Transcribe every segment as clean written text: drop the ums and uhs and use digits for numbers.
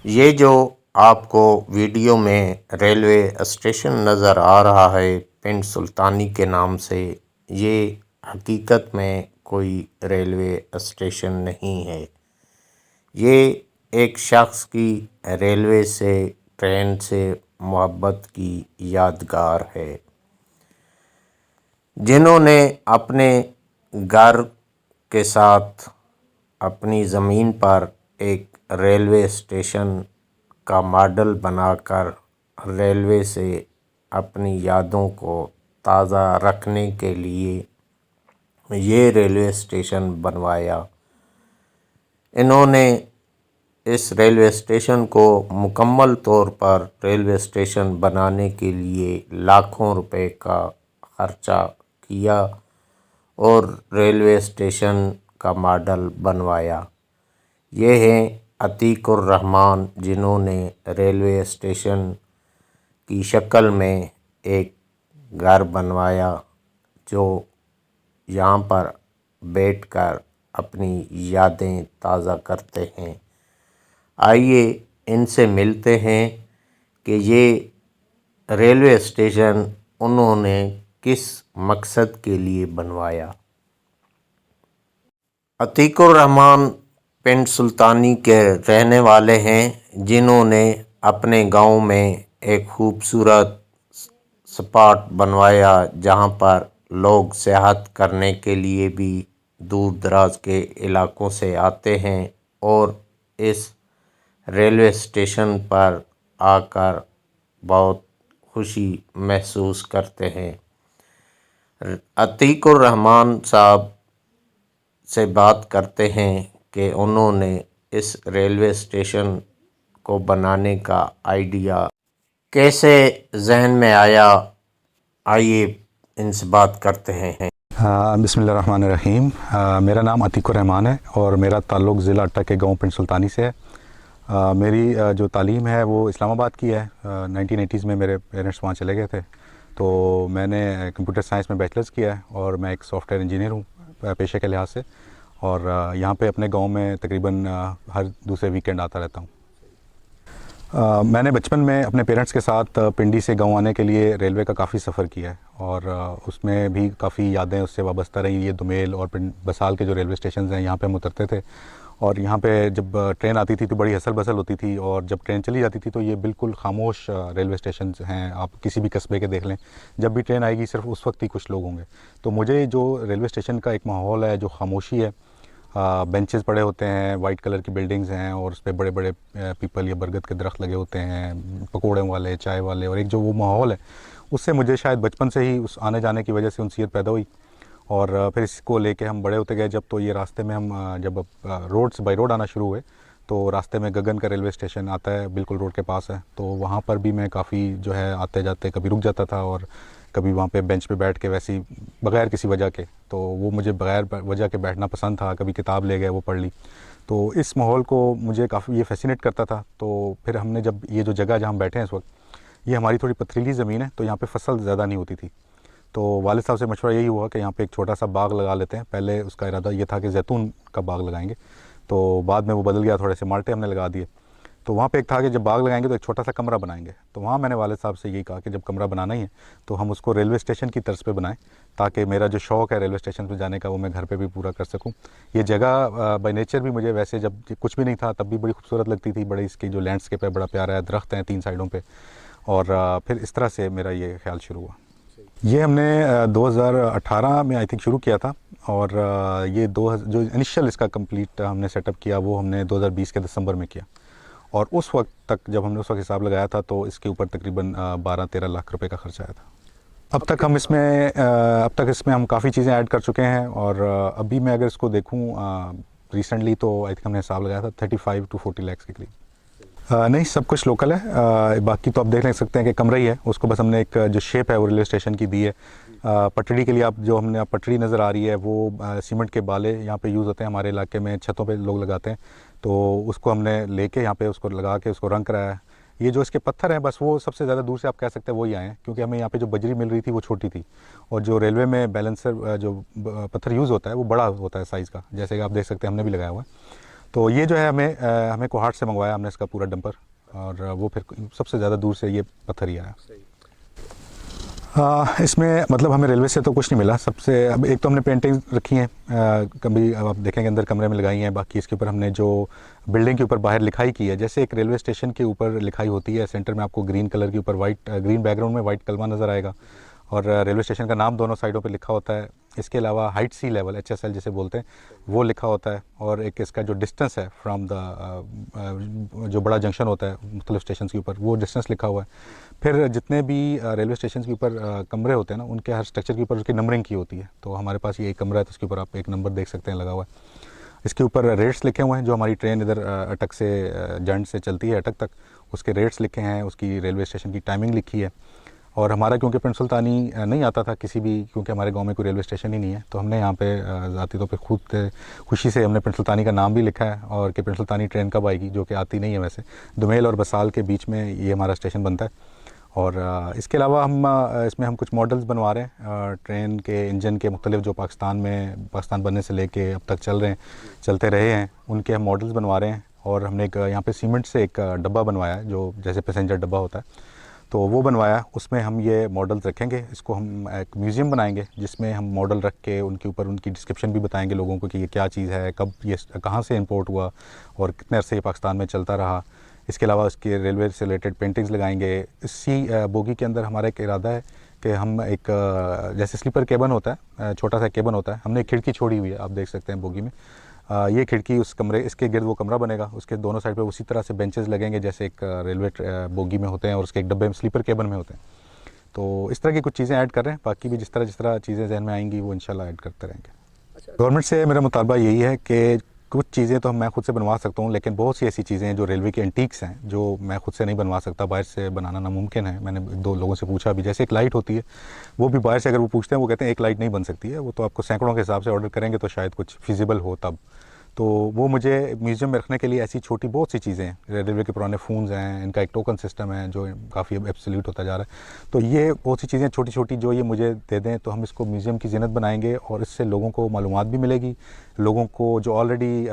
ये जो आपको वीडियो में रेलवे स्टेशन नज़र आ रहा है पिंड सुल्तानी के नाम से, ये हकीकत में कोई रेलवे स्टेशन नहीं है। ये एक शख्स की रेलवे से, ट्रेन से मोहब्बत की यादगार है, जिन्होंने अपने घर के साथ अपनी ज़मीन पर एक रेलवे स्टेशन का मॉडल बनाकर रेलवे से अपनी यादों को ताज़ा रखने के लिए ये रेलवे स्टेशन बनवाया। इन्होंने इस रेलवे स्टेशन को मुकम्मल तौर पर रेलवे स्टेशन बनाने के लिए लाखों रुपए का खर्चा किया और रेलवे स्टेशन का मॉडल बनवाया। ये हैं अतीकुर रहमान, जिन्होंने रेलवे स्टेशन की शक्ल में एक घर बनवाया, जो यहाँ पर बैठकर अपनी यादें ताज़ा करते हैं। आइए इनसे मिलते हैं कि ये रेलवे स्टेशन उन्होंने किस मकसद के लिए बनवाया। अतीकुर रहमान पिंड सुल्तानी के रहने वाले हैं, जिन्होंने अपने गांव में एक खूबसूरत स्पॉट बनवाया, जहां पर लोग सेहत करने के लिए भी दूर दराज के इलाकों से आते हैं और इस रेलवे स्टेशन पर आकर बहुत खुशी महसूस करते हैं। अतीकुर रहमान साहब से बात करते हैं कि उन्होंने इस रेलवे स्टेशन को बनाने का आइडिया कैसे जहन में आया। आइए इनसे बात करते हैं। बिस्मिल्लाहिर्रहमानिर्रहीम। मेरा नाम अतीकुर रहमान है और मेरा ताल्लुक़ ज़िला अट्टा के गांव पिंड सुल्तानी से है। मेरी जो तालीम है वो इस्लामाबाद की है। 1980s में मेरे पेरेंट्स वहाँ चले गए थे, तो मैंने कंप्यूटर साइंस में बैचलर्स किया है और मैं एक सॉफ्टवेयर इंजीनियर हूँ पेशे के लिहाज से। और यहाँ पे अपने गांव में तकरीबन हर दूसरे वीकेंड आता रहता हूँ। मैंने बचपन में अपने पेरेंट्स के साथ पिंडी से गांव आने के लिए रेलवे का काफ़ी सफ़र किया है और उसमें भी काफ़ी यादें उससे वाबस्ता रही। ये दुमेल और बसाल के जो रेलवे स्टेशन हैं, यहाँ पे हम उतरते थे और यहाँ पे जब ट्रेन आती थी तो बड़ी हसल बसल होती थी, और जब ट्रेन चली जाती थी तो ये बिल्कुल खामोश रेलवे स्टेशन हैं। आप किसी भी कस्बे के देख लें, जब भी ट्रेन आएगी सिर्फ उस वक्त ही कुछ लोग होंगे। तो मुझे जो रेलवे स्टेशन का एक माहौल है, जो खामोशी है, बेंचेस पड़े होते हैं, वाइट कलर की बिल्डिंग्स हैं और उस पर बड़े बड़े पीपल या बरगद के दरख्त लगे होते हैं, पकौड़े वाले, चाय वाले, और एक जो वो माहौल है, उससे मुझे शायद बचपन से ही उस आने जाने की वजह से उनसीयत पैदा हुई। और फिर इसको लेके हम बड़े होते गए। जब तो ये रास्ते में हम जब रोड्स बाई रोड आना शुरू हुए, तो रास्ते में गगन का रेलवे स्टेशन आता है, बिल्कुल रोड के पास है। तो वहाँ पर भी मैं काफ़ी जो है आते जाते कभी रुक जाता था और कभी वहाँ पे बेंच पे बैठ के वैसे ही बग़ैर किसी वजह के, तो वो मुझे बग़ैर वजह के बैठना पसंद था। कभी किताब ले गए, वो पढ़ ली। तो इस माहौल को मुझे काफ़ी ये फैसिनेट करता था। तो फिर हमने जब ये जो जगह जहाँ हम बैठे हैं इस वक्त, ये हमारी थोड़ी पथरीली ज़मीन है, तो यहाँ पे फसल ज़्यादा नहीं होती थी। तो वालिद साहब से मशवरा यही हुआ कि यहाँ पे एक छोटा सा बाग लगा लेते हैं। पहले उसका इरादा ये था कि जैतून का बाग लगाएंगे, तो बाद में वो बदल गया, थोड़े से माल्टे हमने लगा दिए। तो वहाँ पे एक था कि जब बाग लगाएंगे तो एक छोटा सा कमरा बनाएंगे। तो वहाँ मैंने वालिद साहब से यही कहा कि जब कमरा बनाना ही है तो हम उसको रेलवे स्टेशन की तर्ज पे बनाएं, ताकि मेरा जो शौक़ है रेलवे स्टेशन पे जाने का, वो मैं घर पे भी पूरा कर सकूँ। ये जगह बाय नेचर भी मुझे, वैसे जब कुछ भी नहीं था तब भी बड़ी खूबसूरत लगती थी। बड़ी इसकी जो लैंडस्केप है बड़ा प्यारा है, दरख्त हैं 3 साइडों पर। और फिर इस तरह से मेरा ये ख्याल शुरू हुआ। ये हमने 2018 में आई थिंक शुरू किया था, और ये जो इनिशियल इसका कंप्लीट हमने सेटअप किया वो हमने 2020 के दिसंबर में किया। और उस वक्त तक जब हमने उस वक्त हिसाब लगाया था तो इसके ऊपर तकरीबन 12-13 लाख रुपए का खर्चा आया था। अब तक इसमें हम काफ़ी चीज़ें ऐड कर चुके हैं। और अभी मैं अगर इसको देखूं रिसेंटली, तो आई थिंक हमने हिसाब लगाया था 35 to 40 लाख के करीब। नहीं, सब कुछ लोकल है। बाकी तो आप देख सकते हैं कि कमरा ही है, उसको बस हमने एक जो शेप है वो रेलवे स्टेशन की दी है। पटड़ी के लिए आप जो हमने पटड़ी नज़र आ रही है वो सीमेंट के बाले यहाँ पे यूज़ होते हैं हमारे इलाके में, छतों पे लोग लगाते हैं। तो उसको हमने लेके यहाँ पे उसको लगा के उसको रंग कराया है। ये जो इसके पत्थर हैं, बस वो सबसे ज़्यादा दूर से आप कह सकते हैं वही आए हैं, क्योंकि हमें यहाँ पे जो बजरी मिल रही थी वो छोटी थी, और जो रेलवे में बैलेंसर जो पत्थर यूज़ होता है वो बड़ा होता है साइज़ का, जैसे कि आप देख सकते हैं हमने भी लगाया हुआ है। तो ये जो है हमें कोहाट से मंगवाया हमने इसका पूरा डंपर, और वो फिर सबसे ज़्यादा दूर से ये पत्थर ही आया। इसमें मतलब हमें रेलवे से तो कुछ नहीं मिला। सबसे अब एक तो हमने पेंटिंग रखी हैं, कभी अब आप देखेंगे अंदर कमरे में लगाई हैं, बाकी इसके ऊपर हमने जो बिल्डिंग के ऊपर बाहर लिखाई की है, जैसे एक रेलवे स्टेशन के ऊपर लिखाई होती है, सेंटर में आपको ग्रीन कलर के ऊपर ग्रीन बैकग्राउंड में वाइट कलमा नज़र आएगा, और रेलवे स्टेशन का नाम दोनों साइडों पे लिखा होता है। इसके अलावा हाइट सी लेवल HSL जिसे बोलते हैं वो लिखा होता है, और एक इसका जो डिस्टेंस है फ्रॉम द जो बड़ा जंक्शन होता है मुख्तलिफ स्टेशन के ऊपर, वो डिस्टेंस लिखा हुआ है। फिर जितने भी रेलवे स्टेशन के ऊपर कमरे होते हैं ना, उनके हर स्ट्रक्चर के ऊपर उसकी नंबरिंग की होती है। तो हमारे पास ये एक कमरा है, तो उसके ऊपर आप एक नंबर देख सकते हैं लगा हुआ है। इसके ऊपर रेट्स लिखे हुए हैं, जो हमारी ट्रेन इधर अटक से जंड से चलती है अटक तक, उसके रेट्स लिखे हैं, उसकी रेलवे स्टेशन की टाइमिंग लिखी है। और हमारा क्योंकि पिंड सुल्तानी नहीं आता था किसी भी, क्योंकि हमारे गांव में कोई रेलवे स्टेशन ही नहीं है, तो हमने यहाँ पे ज़ाती तौर पे खुद खुशी से हमने पिंड सुल्तानी का नाम भी लिखा है, और कि पिंड सुल्तानी ट्रेन कब आएगी, जो कि आती नहीं है वैसे। दुमेल और बसाल के बीच में ये हमारा स्टेशन बनता है। और इसके अलावा इसमें हम कुछ मॉडल्स बनवा रहे हैं ट्रेन के इंजन के मुख्तलिफ, जो पाकिस्तान बनने से लेके अब तक चलते रहे हैं, उनके हम मॉडल्स बनवा रहे हैं। और हमने एक यहाँ पे सीमेंट से एक डब्बा बनवाया है, जो जैसे पैसेंजर डब्बा होता है, तो वो बनवाया। उसमें हम ये मॉडल्स रखेंगे, इसको हम एक म्यूज़ियम बनाएंगे, जिसमें हम मॉडल रख के उनके ऊपर उनकी डिस्क्रिप्शन भी बताएंगे लोगों को कि ये क्या चीज़ है, कब ये कहाँ से इंपोर्ट हुआ और कितने अरसे ये पाकिस्तान में चलता रहा। इसके अलावा उसके रेलवे से रिलेटेड पेंटिंग्स लगाएंगे। इसी बोगी के अंदर हमारा एक इरादा है कि हम एक जैसे स्लीपर केबिन होता है, छोटा सा केबिन होता है, हमने एक खिड़की छोड़ी हुई है, आप देख सकते हैं बोगी में। ये खिड़की उस कमरे, इसके गिर्द वो कमरा बनेगा, उसके दोनों साइड पे उसी तरह से बेंचेस लगेंगे जैसे एक रेलवे बोगी में होते हैं, और उसके एक डब्बे में स्लीपर केबिन में होते हैं। तो इस तरह की कुछ चीज़ें ऐड कर रहे हैं, बाकी भी जिस तरह चीज़ें जहन में आएंगी वो इंशाल्लाह ऐड करते रहेंगे। गवर्नमेंट से मेरा मुतालबा यही है कि कुछ चीज़ें तो मैं खुद से बनवा सकता हूँ, लेकिन बहुत सी ऐसी चीज़ें हैं जो रेलवे के एंटीक्स हैं, जो मैं खुद से नहीं बनवा सकता, बाहर से बनाना नामुमकिन है। मैंने 2 लोगों से पूछा भी, जैसे एक लाइट होती है, वो भी बाहर से अगर वो पूछते हैं, वो कहते हैं एक लाइट नहीं बन सकती है, वो तो आपको सैकड़ों के हिसाब से ऑर्डर करेंगे तो शायद कुछ फिजिबल हो तब। तो वो मुझे म्यूज़ियम में रखने के लिए ऐसी छोटी बहुत सी चीज़ें हैं। रेलवे के पुराने फ़ोन्स हैं, इनका एक टोकन सिस्टम है जो काफ़ी अब एब्सोल्यूट होता जा रहा है। तो ये बहुत सी चीज़ें छोटी छोटी जो ये मुझे दे दें, तो हम इसको म्यूज़ियम की ज़ीनत बनाएंगे, और इससे लोगों को मालूमात भी मिलेगी। लोगों को जो ऑलरेडी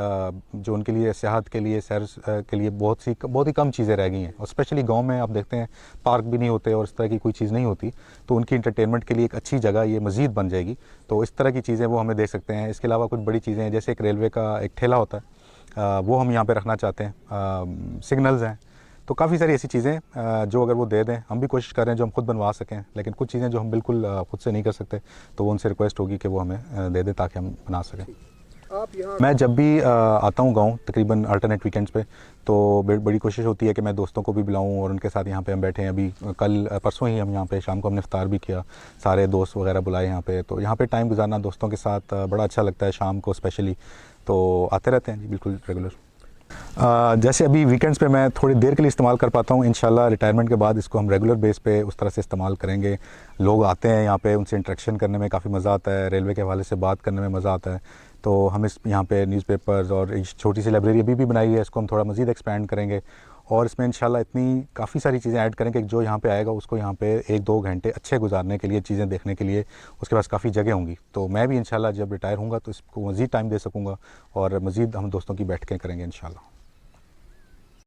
जो उनके लिए सियाहत के लिए, सैर के लिए बहुत ही कम चीज़ें रह गई हैं, और स्पेशली गाँव में आप देखते हैं पार्क भी नहीं होते और इस तरह की कोई चीज़ नहीं होती, तो उनकी इंटरटेनमेंट के लिए एक अच्छी जगह ये मज़ीद बन जाएगी। तो इस तरह की चीज़ें वो हमें दे सकते हैं। इसके अलावा कुछ बड़ी चीज़ें हैं, जैसे एक रेलवे का एक ठेला होता है, वो हम यहाँ पे रखना चाहते हैं। सिग्नल्स हैं, तो काफ़ी सारी ऐसी चीज़ें जो अगर वो दे दें, हम भी कोशिश कर रहे हैं जो हम खुद बनवा सकें, लेकिन कुछ चीज़ें जो हम बिल्कुल खुद से नहीं कर सकते, तो वो उनसे रिक्वेस्ट होगी कि वो हमें दे दें ताकि हम बना सकें। मैं जब भी आता हूँ गांव, तकरीबन अल्टरनेट वीकेंड्स पे, तो बड़ी कोशिश होती है कि मैं दोस्तों को भी बुलाऊं और उनके साथ यहाँ पे हम बैठे हैं। अभी कल परसों ही हम यहाँ पे शाम को हमने इफ्तार भी किया, सारे दोस्त वगैरह बुलाए यहाँ पे। तो यहाँ पे टाइम गुजारना दोस्तों के साथ बड़ा अच्छा लगता है शाम को स्पेशली, तो आते रहते हैं जी बिल्कुल रेगुलर। जैसे अभी वीकेंड्स पे मैं थोड़ी देर के लिए इस्तेमाल कर पाता हूँ, इंशाल्लाह रिटायरमेंट के बाद इसको हम रेगुलर बेस पे उस तरह से इस्तेमाल करेंगे। लोग आते हैं यहाँ पे, उनसे इंटरेक्शन करने में काफ़ी मज़ा आता है, रेलवे के हवाले से बात करने में मज़ा आता है। तो हम इस यहाँ पे न्यूज़पेपर्स और एक छोटी सी लाइब्रेरी अभी भी बनाई है, इसको हम थोड़ा मज़ीद एक्सपेंड करेंगे, और इसमें इंशाल्लाह इतनी काफ़ी सारी चीज़ें ऐड करेंगे कि जो यहाँ पे आएगा उसको यहाँ पे 1-2 घंटे अच्छे गुजारने के लिए, चीज़ें देखने के लिए उसके पास काफ़ी जगह होंगी। तो मैं भी इंशाल्लाह जब रिटायर होऊंगा तो इसको मज़ीद टाइम दे सकूँगा, और मज़ीद हम दोस्तों की बैठकें करेंगे इंशाल्लाह।